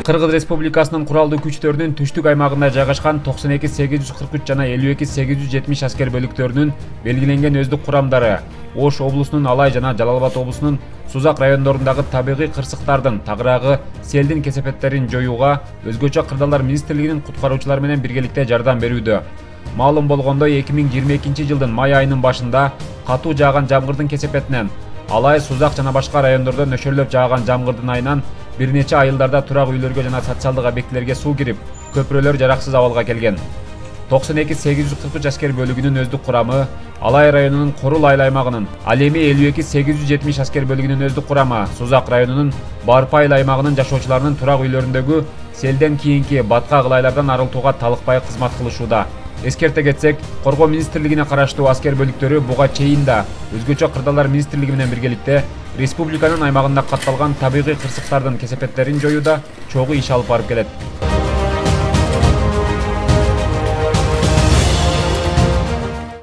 Кыргыз Республикасынын куралдуу күчтөрүнүн түштүк аймагында жайгашкан 92-843 жана 52-870 аскер бөлүктөрүнүн белгиленген өздүк курамдары Ош облусунун Алай жана Жалал Абад облусунун Сузак райондорундагы табигый кырсыктардын, тагыраагы, селдин кесепеттерин жоюуга Өзгөчө кырдаалдар министрлигинин куткаруучулары менен биргеликте жардам берүүдө. Маалым болгондой 2022 жылдын май айынын башында катуу жааган жамгырдын кесепетинен Алай, Сузак жана башка райондордо нөшөрлөп жааган жамгырдын айынан бир нече айылдарда турак үйлөргө жана социалдык объектилерге суу кирип, көпүрөлөр жараксыз абалга келген. 92-843 аскер бөлүгүнүн өздүк курамы Алай районунун Корул айыл аймагынын, ал эми 52-870 аскер бөлүгүнүн өздүк курамы Сузак районунун Барпы айыл аймагынын жашоочуларынын турак үйлөрүндөгү селден кийинки батка кылайлардан арылтууга талыкпай кызмат кылышууда. Эскерте кетсек, Коргоо министрлигине караштуу аскер бөлүктөрү буга чейин да Өзгөчө кырдаалдар министрлиги менен биргеликте республиканын аймагында катталган табигый кырсыктардын кесепеттерин жоюуда чогуу иш алып барып келет.